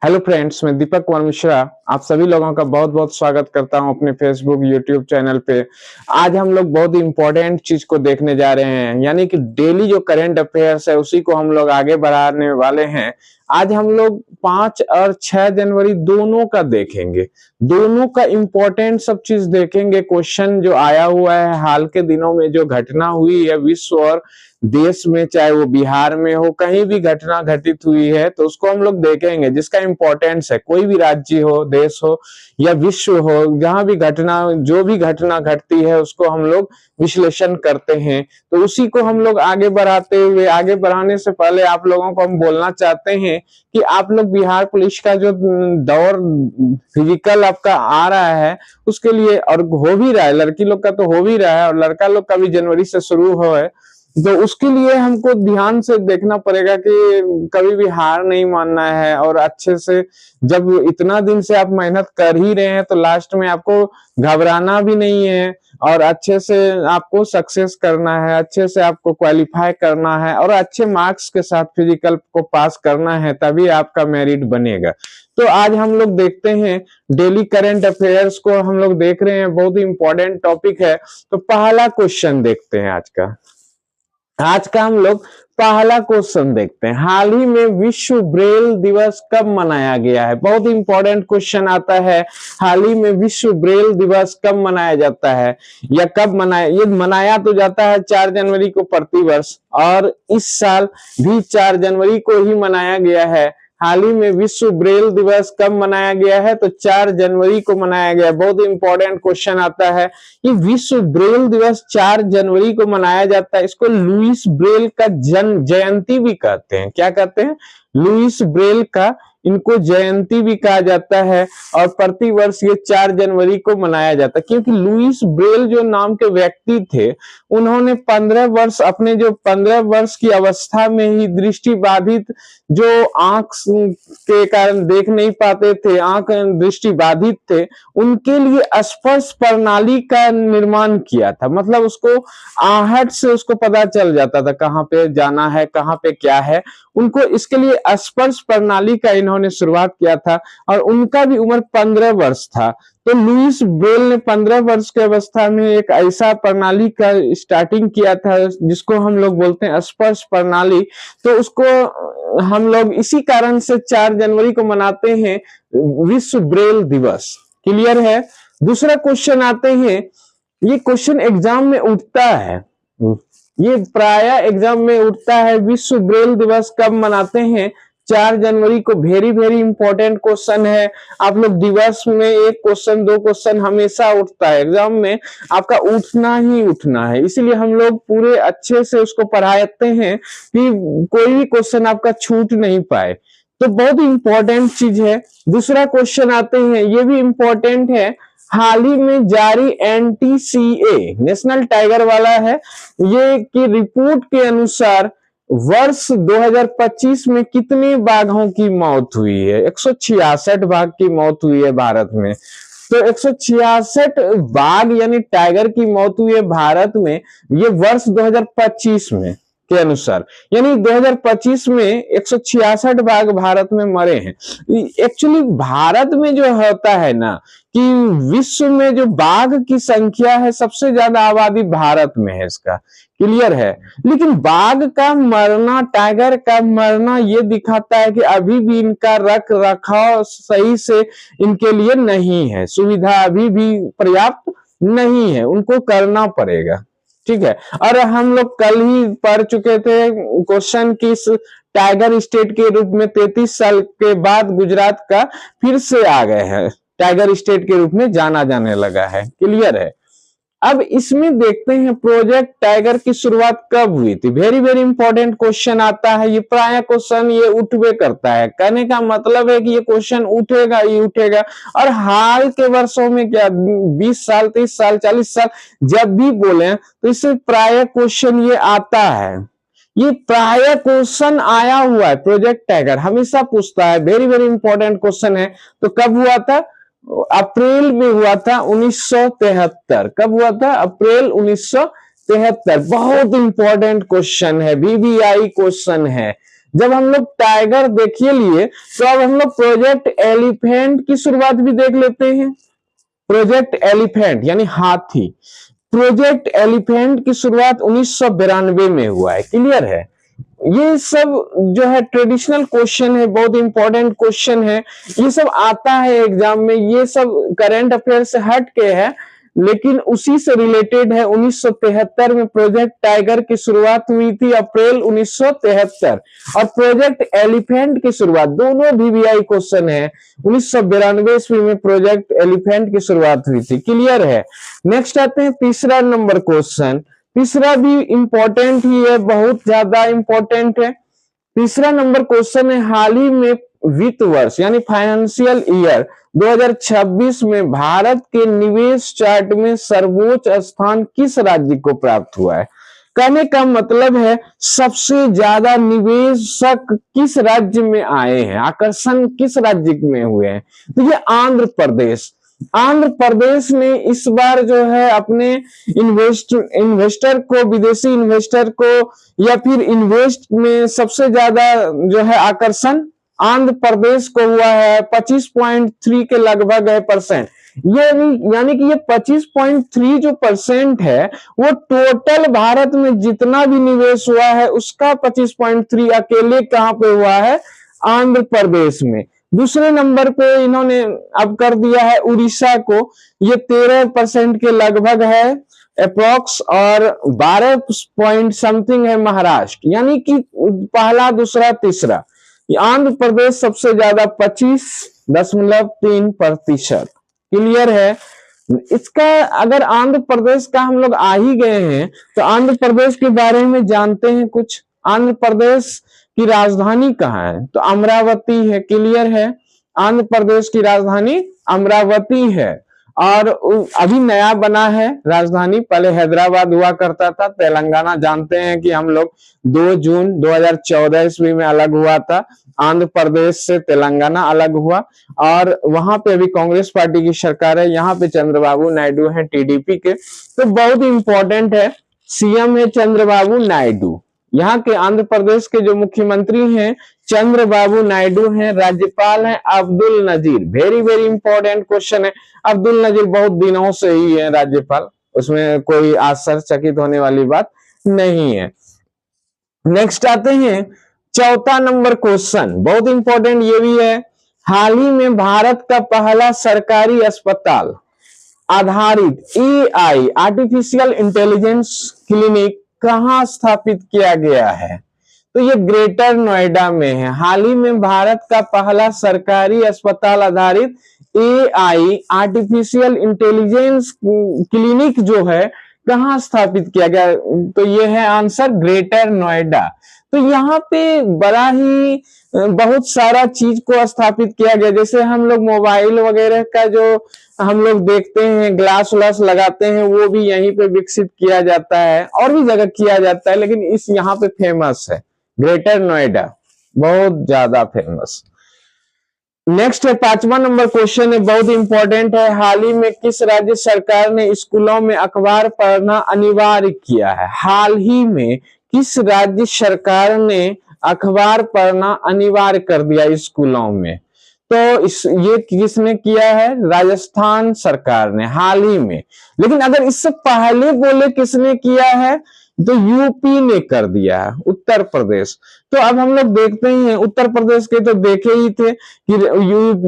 Hello friends, मैं दीपक कुमार मिश्रा आप सभी लोगों का बहुत बहुत स्वागत करता हूं अपने फेसबुक यूट्यूब चैनल पे। आज हम लोग बहुत इंपॉर्टेंट चीज को देखने जा रहे हैं, यानी कि डेली जो करंट अफेयर्स है उसी को हम लोग आगे बढ़ाने वाले हैं। आज हम लोग 5 और 6 जनवरी दोनों का देखेंगे, दोनों का इंपॉर्टेंट सब चीज देखेंगे। क्वेश्चन जो आया हुआ है हाल के दिनों में जो घटना हुई है विश्व और देश में, चाहे वो बिहार में हो, कहीं भी घटना घटित हुई है तो उसको हम लोग देखेंगे, जिसका इंपॉर्टेंस है। कोई भी राज्य हो, देश हो या विश्व हो, जहां भी घटना, जो भी घटना घटती है उसको हम लोग विश्लेषण करते हैं। तो उसी को हम लोग आगे बढ़ाते हुए, आगे बढ़ाने से पहले आप लोगों को हम बोलना चाहते हैं कि आप लोग बिहार पुलिस का जो दौर फिजिकल आपका आ रहा है उसके लिए, और हो भी रहा है, लड़की लोग का तो हो भी रहा है और लड़का लोग का भी जनवरी से शुरू हो है, तो उसके लिए हमको ध्यान से देखना पड़ेगा कि कभी भी हार नहीं मानना है। और अच्छे से, जब इतना दिन से आप मेहनत कर ही रहे हैं तो लास्ट में आपको घबराना भी नहीं है और अच्छे से आपको सक्सेस करना है, अच्छे से आपको क्वालिफाई करना है और अच्छे मार्क्स के साथ फिजिकल को पास करना है, तभी आपका मेरिट बनेगा। तो आज हम लोग देखते हैं डेली करंट अफेयर्स को हम लोग देख रहे हैं, बहुत ही इंपॉर्टेंट टॉपिक है। तो पहला क्वेश्चन देखते हैं आज का हम लोग पहला क्वेश्चन देखते हैं। हाल ही में विश्व ब्रेल दिवस कब मनाया गया है? बहुत इंपॉर्टेंट क्वेश्चन आता है। हाल ही में विश्व ब्रेल दिवस कब मनाया जाता है या कब मनाया? ये मनाया तो जाता है 4 जनवरी को प्रतिवर्ष, और इस साल भी 4 जनवरी को ही मनाया गया है। हाल ही में विश्व ब्रेल दिवस कब मनाया गया है? तो 4 जनवरी को मनाया गया। बहुत इंपॉर्टेंट क्वेश्चन आता है। ये विश्व ब्रेल दिवस 4 जनवरी को मनाया जाता है। इसको लुईस ब्रेल का जन्म जयंती भी कहते हैं। क्या कहते हैं? लुईस ब्रेल का इनको जयंती भी कहा जाता है और प्रतिवर्ष ये 4 जनवरी को मनाया जाता है, क्योंकि लुईस ब्रेल जो नाम के व्यक्ति थे, उन्होंने 15 वर्ष, अपने जो 15 वर्ष की अवस्था में ही दृष्टि बाधित, जो आंख के कारण देख नहीं पाते थे, आंख दृष्टि बाधित थे, उनके लिए स्पर्श प्रणाली का निर्माण किया था। मतलब उसको आहट से उसको पता चल जाता था कहाँ पे जाना है, कहाँ पे क्या है। उनको इसके लिए स्पर्श प्रणाली का इन्होंने शुरुआत किया था और उनका भी उम्र 15 वर्ष था। तो लुईस ब्रेल ने 15 वर्ष की अवस्था में एक ऐसा प्रणाली का स्टार्टिंग किया था जिसको हम लोग बोलते हैं स्पर्श प्रणाली। तो उसको हम लोग इसी कारण से 4 जनवरी को मनाते हैं विश्व ब्रेल दिवस। क्लियर है? दूसरा क्वेश्चन आते हैं। ये क्वेश्चन एग्जाम में उठता है, ये प्राय एग्जाम में उठता है। विश्व ब्रेल दिवस कब मनाते हैं? 4 जनवरी को। वेरी वेरी इंपॉर्टेंट क्वेश्चन है। आप लोग दिवस में एक क्वेश्चन, 2 क्वेश्चन हमेशा उठता है एग्जाम में, आपका उठना ही उठना है। इसीलिए हम लोग पूरे अच्छे से उसको पढ़ाते हैं कि कोई भी क्वेश्चन आपका छूट नहीं पाए। तो बहुत इंपॉर्टेंट चीज है। दूसरा क्वेश्चन आते हैं, ये भी इंपॉर्टेंट है। हाल ही में जारी NTCA नेशनल टाइगर वाला है, ये की रिपोर्ट के अनुसार वर्ष 2025 में कितने बाघों की मौत हुई है? 166 बाघ की मौत हुई है भारत में। तो 166 बाघ यानी टाइगर की मौत हुई है भारत में, ये वर्ष 2025 में के अनुसार, यानी 2025 में 166 बाघ भारत में मरे हैं। एक्चुअली भारत में जो होता है ना कि विश्व में जो बाघ की संख्या है, सबसे ज्यादा आबादी भारत में है, इसका क्लियर है। लेकिन बाघ का मरना, टाइगर का मरना, ये दिखाता है कि अभी भी इनका रख रखाव सही से इनके लिए नहीं है, सुविधा अभी भी पर्याप्त नहीं है, उनको करना पड़ेगा। ठीक है। और हम लोग कल ही पढ़ चुके थे क्वेश्चन की टाइगर स्टेट के रूप में 33 साल के बाद गुजरात का फिर से आ गए हैं, टाइगर स्टेट के रूप में जाना जाने लगा है। क्लियर है? अब इसमें देखते हैं प्रोजेक्ट टाइगर की शुरुआत कब हुई थी। वेरी वेरी इंपॉर्टेंट क्वेश्चन आता है। ये प्राय क्वेश्चन ये उठवे करता है। कहने का मतलब है कि ये क्वेश्चन उठेगा ही उठेगा। और हाल के वर्षों में क्या 20 साल, 30 साल, 40 साल जब भी बोले तो इससे प्राय क्वेश्चन ये आता है। ये प्राय क्वेश्चन आया हुआ है। प्रोजेक्ट टाइगर हमेशा पूछता है, वेरी वेरी इंपॉर्टेंट क्वेश्चन है। तो कब हुआ था? अप्रैल में हुआ था 1973। कब हुआ था? अप्रैल 1973। बहुत इंपॉर्टेंट क्वेश्चन है, VVI क्वेश्चन है। जब हम लोग टाइगर देखिए लिए, तो अब हम लोग प्रोजेक्ट एलिफेंट की शुरुआत भी देख लेते हैं। प्रोजेक्ट एलिफेंट यानी हाथी, प्रोजेक्ट एलिफेंट की शुरुआत 1992 में हुआ है। क्लियर है? ये सब जो है ट्रेडिशनल क्वेश्चन है, बहुत इंपॉर्टेंट क्वेश्चन है, ये सब आता है एग्जाम में, ये सब करंट अफेयर से हट के है, लेकिन उसी से रिलेटेड है। 1973 में प्रोजेक्ट टाइगर की शुरुआत हुई थी, अप्रैल 1973, और प्रोजेक्ट एलिफेंट की शुरुआत, दोनों वीवीआई क्वेश्चन है, 1992 ईस्वी में प्रोजेक्ट एलिफेंट की शुरुआत हुई थी। क्लियर है? नेक्स्ट आते हैं तीसरा नंबर क्वेश्चन। तीसरा भी इंपॉर्टेंट ही है, बहुत ज्यादा इंपॉर्टेंट है। तीसरा नंबर क्वेश्चन है, हाल ही में वित्त वर्ष यानी फाइनेंशियल ईयर 2026 में भारत के निवेश चार्ट में सर्वोच्च स्थान किस राज्य को प्राप्त हुआ है? कहने का मतलब है सबसे ज्यादा निवेशक किस राज्य में आए हैं, आकर्षण किस राज्य में हुए हैं? तो ये आंध्र प्रदेश। आंध्र प्रदेश ने इस बार जो है अपने इन्वेस्टर को, विदेशी इन्वेस्टर को, या फिर इन्वेस्ट में सबसे ज्यादा जो है आकर्षण आंध्र प्रदेश को हुआ है, 25.3 के लगभग है परसेंट। यानी कि ये 25.3 जो परसेंट है, वो टोटल भारत में जितना भी निवेश हुआ है उसका 25.3 अकेले कहां पे हुआ है? आंध्र प्रदेश में। दूसरे नंबर पे इन्होंने अब कर दिया है उड़ीसा को, ये 13% के लगभग है अप्रोक्स, और 12 पॉइंट समथिंग है महाराष्ट्र। यानी कि पहला, दूसरा, तीसरा, आंध्र प्रदेश सबसे ज्यादा 25.3%। क्लियर है? इसका अगर आंध्र प्रदेश का हम लोग आ ही गए हैं, तो आंध्र प्रदेश के बारे में जानते हैं कुछ। आंध्र प्रदेश की राजधानी कहाँ है? तो अमरावती है। क्लियर है? आंध्र प्रदेश की राजधानी अमरावती है, और अभी नया बना है राजधानी, पहले हैदराबाद हुआ करता था। तेलंगाना जानते हैं कि हम लोग 2 जून 2014 ईस्वी में अलग हुआ था, आंध्र प्रदेश से तेलंगाना अलग हुआ, और वहां पे अभी कांग्रेस पार्टी की सरकार है, यहाँ पे चंद्रबाबू नायडू हैं टीडीपी के। तो बहुत इंपॉर्टेंट है, सीएम है चंद्रबाबू नायडू। यहाँ के आंध्र प्रदेश के जो मुख्यमंत्री हैं चंद्रबाबू नायडू हैं, राज्यपाल हैं Abdul Nazeer. Very very important question है, अब्दुल नजीर बहुत दिनों से ही है राज्यपाल, उसमें कोई आश्चर्यचकित होने वाली बात नहीं है। नेक्स्ट आते हैं चौथा नंबर क्वेश्चन, बहुत इंपॉर्टेंट ये भी है। हाल ही में भारत का पहला सरकारी अस्पताल आधारित एआई आर्टिफिशियल इंटेलिजेंस क्लिनिक कहां स्थापित किया गया है? तो ये ग्रेटर नोएडा में है। हाल ही में भारत का पहला सरकारी अस्पताल आधारित एआई आर्टिफिशियल इंटेलिजेंस क्लिनिक जो है कहां स्थापित किया गया? तो ये है आंसर, ग्रेटर नोएडा। तो यहाँ पे बड़ा ही बहुत सारा चीज को स्थापित किया गया, जैसे हम लोग मोबाइल वगैरह का जो हम लोग देखते हैं, ग्लास व्लास लगाते हैं, वो भी यहीं पे विकसित किया जाता है, और भी जगह किया जाता है, लेकिन इस यहाँ पे फेमस है ग्रेटर नोएडा, बहुत ज्यादा फेमस। नेक्स्ट है 5वां नंबर क्वेश्चन है, बहुत इंपॉर्टेंट है। हाल ही में किस राज्य सरकार ने स्कूलों में अखबार पढ़ना अनिवार्य किया है? हाल ही में किस राज्य सरकार ने अखबार पढ़ना अनिवार्य कर दिया स्कूलों में? तो ये किसने किया है? राजस्थान सरकार ने हाल ही में। लेकिन अगर इससे पहले बोले किसने किया है, तो यूपी ने कर दिया है, उत्तर प्रदेश। तो अब हम लोग देखते हैं, उत्तर प्रदेश के तो देखे ही थे कि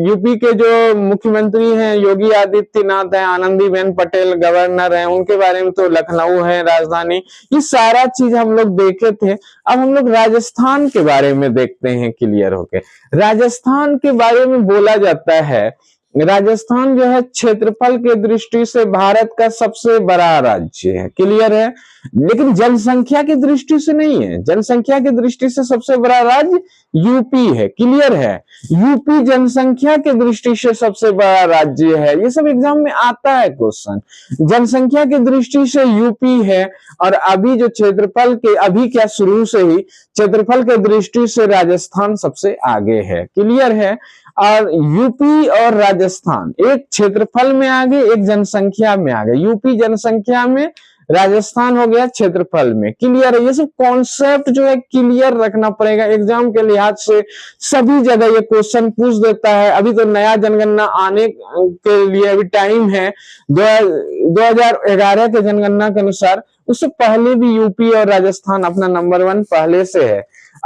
यूपी के जो मुख्यमंत्री हैं योगी आदित्यनाथ है, आनंदीबेन पटेल गवर्नर हैं, उनके बारे में तो लखनऊ है राजधानी, ये सारा चीज हम लोग देखे थे। अब हम लोग राजस्थान के बारे में देखते हैं क्लियर होके। राजस्थान के बारे में बोला जाता है, राजस्थान जो है क्षेत्रफल के दृष्टि से भारत का सबसे बड़ा राज्य है। क्लियर है? लेकिन जनसंख्या की दृष्टि से नहीं है, जनसंख्या की दृष्टि से सबसे बड़ा राज्य यूपी है। क्लियर है? यूपी जनसंख्या की दृष्टि से सबसे बड़ा राज्य है, ये सब एग्जाम में आता है क्वेश्चन। जनसंख्या की दृष्टि से यूपी है, और अभी जो क्षेत्रफल के, अभी क्या शुरू से ही क्षेत्रफल के दृष्टि से राजस्थान सबसे आगे है। क्लियर है? और यूपी और राजस्थान एक क्षेत्रफल में आगे, एक जनसंख्या में आगे। यूपी जनसंख्या में, राजस्थान हो गया क्षेत्रफल में। क्लियर है? ये सब कॉन्सेप्ट जो है क्लियर रखना पड़ेगा एग्जाम के लिहाज से। सभी जगह ये क्वेश्चन पूछ देता है। अभी तो नया जनगणना आने के लिए अभी टाइम है। 2011 के जनगणना के अनुसार उससे पहले भी यूपी और राजस्थान अपना नंबर 1 पहले से है।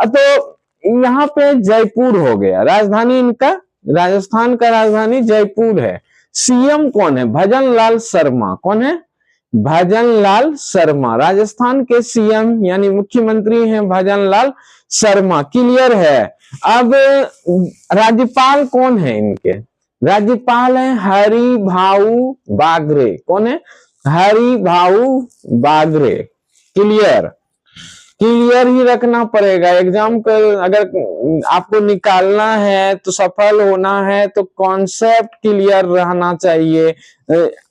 तो यहाँ पे जयपुर हो गया, राजधानी इनका, राजस्थान का राजधानी जयपुर है। सीएम कौन है? भजन लाल शर्मा। कौन है? भजन लाल शर्मा। राजस्थान के सीएम यानी मुख्यमंत्री हैं भजन लाल शर्मा। क्लियर है? अब राज्यपाल कौन है इनके? राज्यपाल है हरिभाऊ बागरे। कौन है? हरिभाऊ बागरे। क्लियर? क्लियर ही रखना पड़ेगा एग्जाम का। अगर आपको निकालना है तो सफल होना है तो कॉन्सेप्ट क्लियर रहना चाहिए,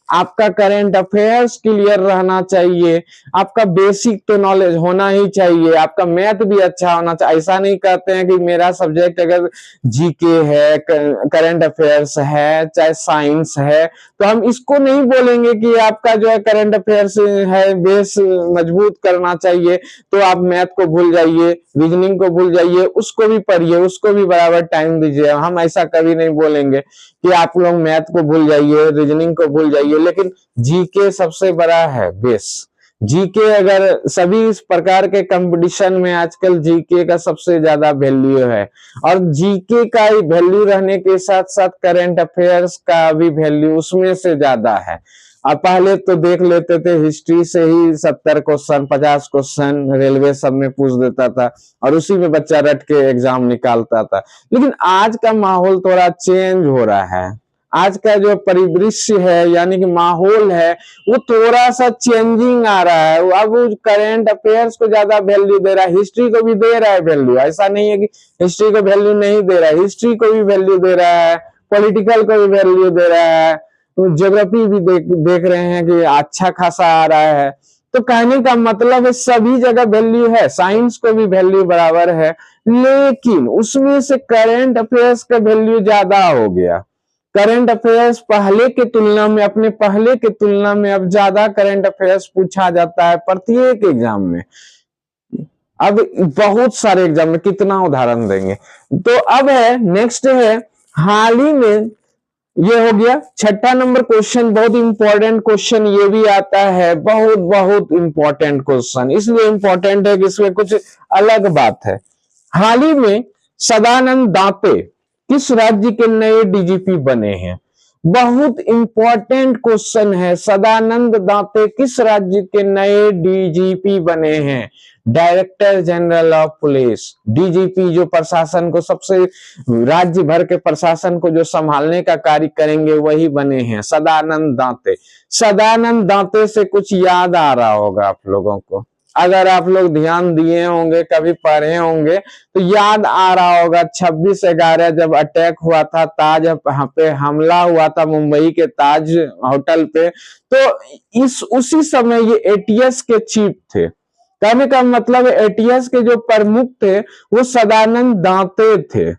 आपका करंट अफेयर्स क्लियर रहना चाहिए, आपका बेसिक तो नॉलेज होना ही चाहिए, आपका मैथ भी अच्छा होना चाहिए। ऐसा नहीं कहते हैं कि मेरा सब्जेक्ट अगर जीके है, करंट अफेयर्स है, चाहे साइंस है, तो हम इसको नहीं बोलेंगे कि आपका जो है करंट अफेयर्स है बेस मजबूत करना चाहिए तो आप मैथ को भूल जाइए, रीजनिंग को भूल जाइए, उसको भी पढ़िए, उसको भी बराबर टाइम दीजिए। हम ऐसा कभी नहीं बोलेंगे कि आप लोग मैथ को भूल जाइए, रीजनिंग को भूल जाइए, लेकिन जीके सबसे बड़ा है बेस। जीके अगर सभी इस प्रकार के कंपटीशन में आजकल जीके का सबसे ज्यादा वैल्यू है, और जीके का वैल्यू रहने के साथ साथ करंट अफेयर्स का भी वैल्यू उसमें से ज्यादा है। अब पहले तो देख लेते थे हिस्ट्री से ही 70 क्वेश्चन 50 क्वेश्चन रेलवे सब में पूछ देता था और उसी में बच्चा रट के एग्जाम निकालता था। लेकिन आज का माहौल थोड़ा चेंज हो रहा है। आज का जो परिदृश्य है यानी कि माहौल है वो थोड़ा सा चेंजिंग आ रहा है। अब करंट अफेयर्स को ज्यादा वैल्यू दे रहा है, हिस्ट्री को भी दे रहा है वैल्यू। ऐसा नहीं है कि हिस्ट्री को वैल्यू नहीं दे रहा है, हिस्ट्री को भी वैल्यू दे रहा है, पॉलिटिकल को भी वैल्यू दे रहा है, ज्योग्राफी भी देख रहे हैं कि अच्छा खासा आ रहा है। तो कहने का मतलब है सभी जगह वैल्यू है, साइंस को भी वैल्यू बराबर है, लेकिन उसमें से करंट अफेयर्स का वैल्यू ज्यादा हो गया। करंट अफेयर्स पहले के तुलना में, अपने पहले के तुलना में अब ज्यादा करंट अफेयर्स पूछा जाता है प्रत्येक एग्जाम में। अब बहुत सारे एग्जाम में कितना उदाहरण देंगे। तो अब है नेक्स्ट है हाल ही में, ये हो गया 6ठा नंबर क्वेश्चन। बहुत इंपॉर्टेंट क्वेश्चन ये भी आता है, बहुत बहुत इंपॉर्टेंट क्वेश्चन। इसलिए इंपॉर्टेंट है कि इसमें कुछ अलग बात है। हाल ही में सदानंद दाते किस राज्य के नए डीजीपी बने हैं? बहुत इंपॉर्टेंट क्वेश्चन है। सदानंद दाते किस राज्य के नए डीजीपी बने हैं? Director general of police. DGP जो प्रशासन को, सबसे राज्य भर के प्रशासन को जो संभालने का कार्य करेंगे वही बने हैं सदानंद दाते। सदानंद दाते से कुछ याद आ रहा होगा आप लोगों को, अगर आप लोग ध्यान दिए होंगे, कभी पढ़े होंगे तो याद आ रहा होगा 26/11 जब अटैक हुआ था, ताज पे हमला हुआ था मुंबई के ताज होटल पे, तो उसी समय ये एटीएस के चीफ थे। कहने का मतलब एटीएस के जो प्रमुख थे वो सदानंद दाते थे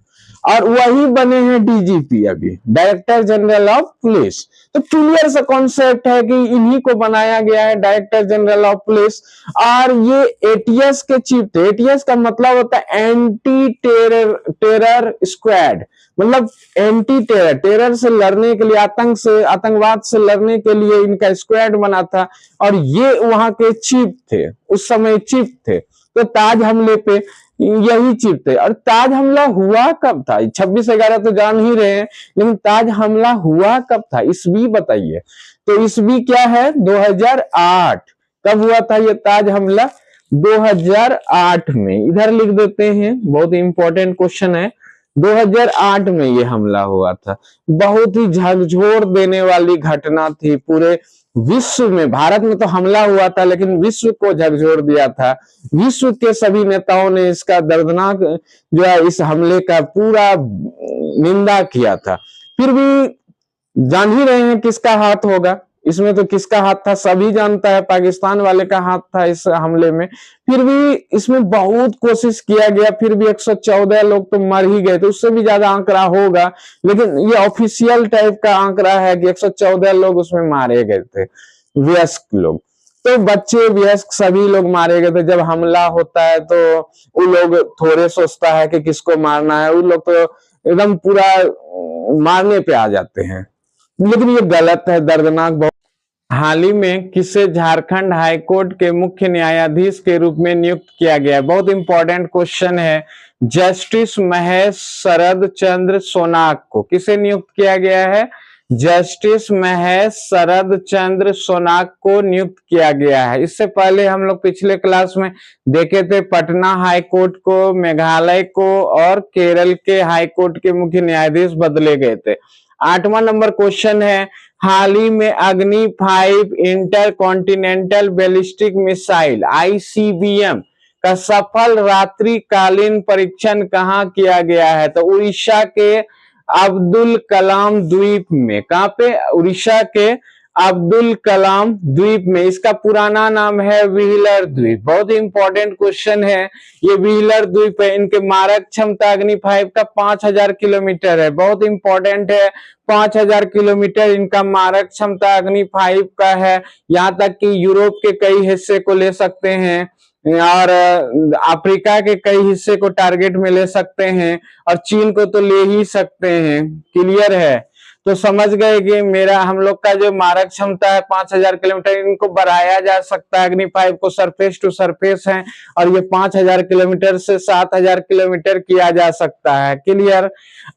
और वही बने हैं डीजीपी अभी, डायरेक्टर जनरल ऑफ पुलिस। तो क्लियर सा कॉन्सेप्ट है कि इन्हीं को बनाया गया है डायरेक्टर जनरल ऑफ पुलिस। और ये एटीएस के चीफ थे। एटीएस का मतलब होता है एंटी टेरर स्क्वाड, मतलब एंटी टेरर, टेरर से लड़ने के लिए, आतंकवाद से लड़ने के लिए इनका स्क्वाड बना था और ये वहां के चीफ थे, उस समय चीफ थे। तो ताज हमले पे यही चीफ थे। और ताज हमला हुआ कब था? 26/11 तो जान ही रहे हैं, लेकिन ताज हमला हुआ कब था? ईस्वी बताइए। तो ईस्वी क्या है? 2008। कब हुआ था ये ताज हमला? 2008 में। इधर लिख देते हैं, बहुत इंपॉर्टेंट क्वेश्चन है। 2008 में ये हमला हुआ था। बहुत ही झकझोर देने वाली घटना थी पूरे विश्व में। भारत में तो हमला हुआ था लेकिन विश्व को झकझोर दिया था। विश्व के सभी नेताओं ने इसका दर्दनाक जो है इस हमले का पूरा निंदा किया था। फिर भी जान ही रहे हैं किसका हाथ होगा इसमें। तो किसका हाथ था सभी जानता है, पाकिस्तान वाले का हाथ था इस हमले में। फिर भी इसमें बहुत कोशिश किया गया, फिर भी 114 लोग तो मर ही गए थे। उससे भी ज्यादा आंकड़ा होगा, लेकिन ये ऑफिशियल टाइप का आंकड़ा है कि 114 लोग उसमें मारे गए थे, वयस्क लोग। तो बच्चे वयस्क सभी लोग मारे गए थे। जब हमला होता है तो वो लोग थोड़े सोचता है कि किसको मारना है, वो लोग तो एकदम पूरा मारने पे आ जाते हैं, लेकिन ये गलत है, दर्दनाक बहुत। हाल ही में किसे झारखंड हाईकोर्ट के मुख्य न्यायाधीश के रूप में नियुक्त किया गया है? बहुत इंपॉर्टेंट क्वेश्चन है। जस्टिस महेश शरद चंद्र सोनाक को किसे नियुक्त किया गया है? जस्टिस महेश शरद चंद्र सोनाक को नियुक्त किया गया है। इससे पहले हम लोग पिछले क्लास में देखे थे पटना हाईकोर्ट को, मेघालय को और केरल के हाईकोर्ट के मुख्य न्यायाधीश बदले गए थे। 8वां नंबर क्वेश्चन है, हाल ही में अग्नि 5 inter continental ballistic missile ICBM का सफल रात्रिकालीन परीक्षण कहाँ किया गया है? तो उड़ीसा के अब्दुल कलाम द्वीप में। कहाँ पे? उड़ीसा के अब्दुल कलाम द्वीप में। इसका पुराना नाम है व्हीलर द्वीप। बहुत ही इंपॉर्टेंट क्वेश्चन है ये। व्हीलर द्वीप है, इनके मारक क्षमता अग्नि 5 का 5000 किलोमीटर है। बहुत इंपॉर्टेंट है, 5000 किलोमीटर इनका मारक क्षमता अग्नि 5 का है। यहाँ तक कि यूरोप के कई हिस्से को ले सकते हैं और अफ्रीका के कई हिस्से को टारगेट में ले सकते हैं और चीन को तो ले ही सकते हैं। क्लियर है? तो समझ गए कि मेरा हम लोग का जो मारक क्षमता है 5000 किलोमीटर, इनको बढ़ाया जा सकता है। अग्नि 5 को सरफेस टू सरफेस है और ये 5000 किलोमीटर से 7000 किलोमीटर किया जा सकता है। क्लियर?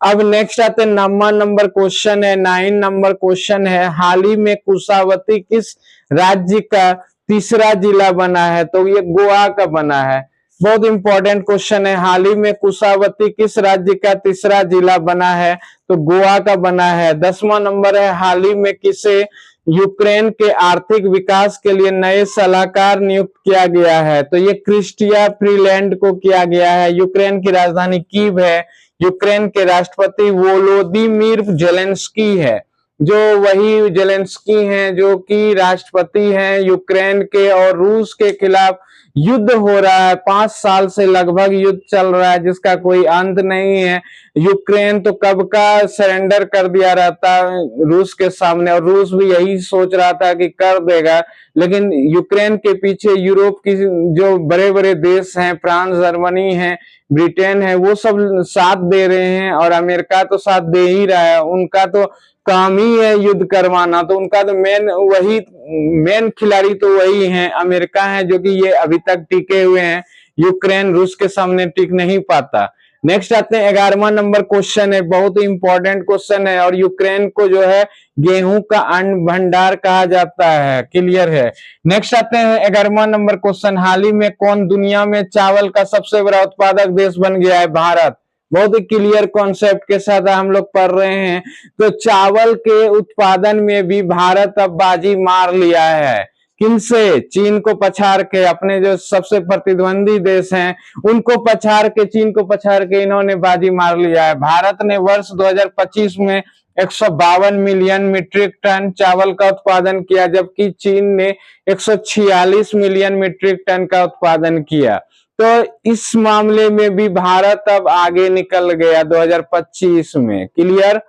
अब नेक्स्ट आते हैं 9वां नंबर क्वेश्चन है। 9 नंबर क्वेश्चन है, हाल ही में कुशावती किस राज्य का तीसरा जिला बना है? तो ये गोवा का बना है। बहुत इंपॉर्टेंट क्वेश्चन है। हाल ही में कुशावती किस राज्य का तीसरा जिला बना है? तो गोवा का बना है। 10वां नंबर है, हाल ही में किसे यूक्रेन के आर्थिक विकास के लिए नए सलाहकार नियुक्त किया गया है? तो ये क्रिस्टिया फ्रीलैंड को किया गया है। यूक्रेन की राजधानी कीव है। यूक्रेन के राष्ट्रपति वोलोदिमीर जेलेंस्की है, जो वही जेलेंस्की हैं जो कि राष्ट्रपति हैं यूक्रेन के। और रूस के खिलाफ युद्ध हो रहा है, 5 साल से लगभग युद्ध चल रहा है जिसका कोई अंत नहीं है। यूक्रेन तो कब का सरेंडर कर दिया रहता रूस के सामने, और रूस भी यही सोच रहा था कि कर देगा, लेकिन यूक्रेन के पीछे यूरोप की जो बड़े बड़े देश हैं, फ्रांस, जर्मनी है, ब्रिटेन है, वो सब साथ दे रहे हैं और अमेरिका तो साथ दे ही रहा है। उनका तो काम ही है युद्ध करवाना, तो उनका तो मेन खिलाड़ी तो वही है, अमेरिका है, जो कि ये अभी तक टिके हुए हैं। यूक्रेन रूस के सामने टिक नहीं पाता। नेक्स्ट आते हैं 11वां नंबर क्वेश्चन है। बहुत ही इंपॉर्टेंट क्वेश्चन है और यूक्रेन को जो है गेहूं का अन्न भंडार कहा जाता है। क्लियर है? नेक्स्ट आते हैं 11वां नंबर क्वेश्चन, हाल ही में कौन दुनिया में चावल का सबसे बड़ा उत्पादक देश बन गया है? भारत। बहुत ही क्लियर कॉन्सेप्ट के साथ हम लोग पढ़ रहे हैं। तो चावल के उत्पादन में भी भारत अब बाजी मार लिया है। किनसे? चीन को पछाड़ के। अपने जो सबसे प्रतिद्वंदी देश हैं उनको पछाड़ के, चीन को पछाड़ के इन्होंने बाजी मार लिया है। भारत ने वर्ष 2025 में 152 मिलियन मीट्रिक टन चावल का उत्पादन किया, जबकि चीन ने 146 मिलियन मीट्रिक टन का उत्पादन किया। तो इस मामले में भी भारत अब आगे निकल गया 2025 में। क्लियर?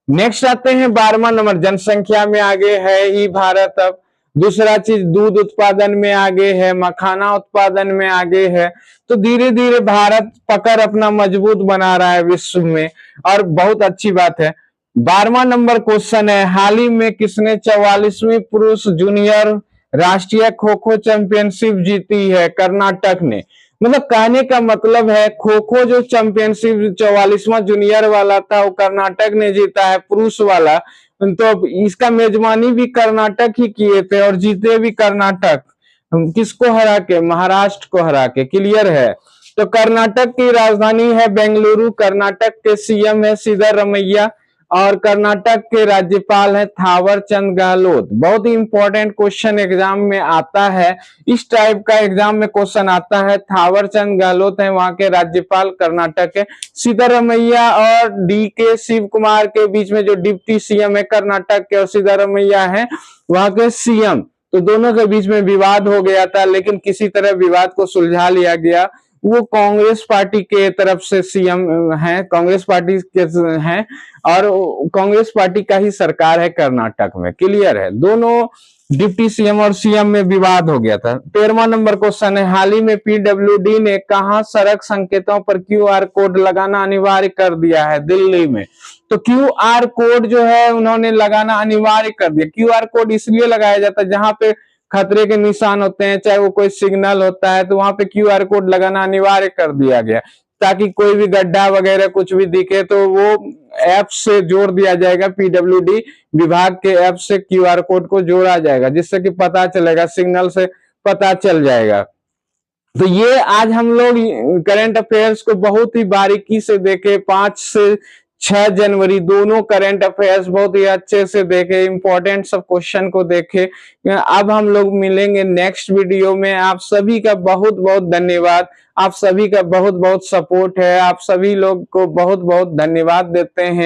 नेक्स्ट आते हैं 12वां नंबर, जनसंख्या में आगे है ही भारत। अब दूसरा चीज, दूध उत्पादन में आगे है, मखाना उत्पादन में आगे है। तो धीरे धीरे भारत पकड़ अपना मजबूत बना रहा है विश्व में, और बहुत अच्छी बात है। 12वां नंबर क्वेश्चन है, हाल ही में किसने 44वीं पुरुष जूनियर राष्ट्रीय खो खो चैंपियनशिप जीती है? कर्नाटक ने। मतलब कहने का मतलब है खो खो जो चैंपियनशिप 44वां जूनियर वाला था वो कर्नाटक ने जीता है, पुरुष वाला। तो इसका मेजबानी भी कर्नाटक ही किए थे और जीते भी कर्नाटक। किसको हरा के? महाराष्ट्र को हरा के। क्लियर है? तो कर्नाटक की राजधानी है बेंगलुरु। कर्नाटक के सीएम है सिद्धरामैया और कर्नाटक के राज्यपाल है थावर चंद गहलोत। बहुत ही इंपॉर्टेंट क्वेश्चन एग्जाम में आता है, इस टाइप का एग्जाम में क्वेश्चन आता है। थावर चंद गहलोत है वहां के राज्यपाल, कर्नाटक के। सिद्धरामैया और DK शिव कुमार के बीच में जो डिप्टी सीएम है कर्नाटक के, और सिद्धरामैया है वहां के सीएम, तो दोनों के बीच में विवाद हो गया था, लेकिन किसी तरह विवाद को सुलझा लिया गया। वो कांग्रेस पार्टी के तरफ से सीएम हैं, कांग्रेस पार्टी के हैं और कांग्रेस पार्टी का ही सरकार है कर्नाटक में। क्लियर है, दोनों डिप्टी सीएम और सीएम में विवाद हो गया था। 13वां नंबर क्वेश्चन है, हाल ही में पीडब्ल्यूडी ने कहां सड़क संकेतों पर क्यूआर कोड लगाना अनिवार्य कर दिया है? दिल्ली में। तो क्यूआर कोड जो है उन्होंने लगाना अनिवार्य कर दिया। क्यूआर कोड इसलिए लगाया जाता है जहां पे खतरे के निशान होते हैं, चाहे वो कोई सिग्नल होता है, तो वहां पे क्यूआर कोड लगाना अनिवार्य कर दिया गया, ताकि कोई भी गड्ढा वगैरह कुछ भी दिखे तो वो ऐप से जोड़ दिया जाएगा। पीडब्ल्यूडी विभाग के ऐप से क्यूआर कोड को जोड़ा जाएगा, जिससे कि पता चलेगा, सिग्नल से पता चल जाएगा। तो ये आज हम लोग करंट अफेयर्स को बहुत ही बारीकी से देखे, 5 से 6 जनवरी दोनों करंट अफेयर्स बहुत ही अच्छे से देखे, इंपॉर्टेंट सब क्वेश्चन को देखे। अब हम लोग मिलेंगे नेक्स्ट वीडियो में। आप सभी का बहुत बहुत धन्यवाद, आप सभी का बहुत बहुत सपोर्ट है, आप सभी लोग को बहुत बहुत धन्यवाद देते हैं।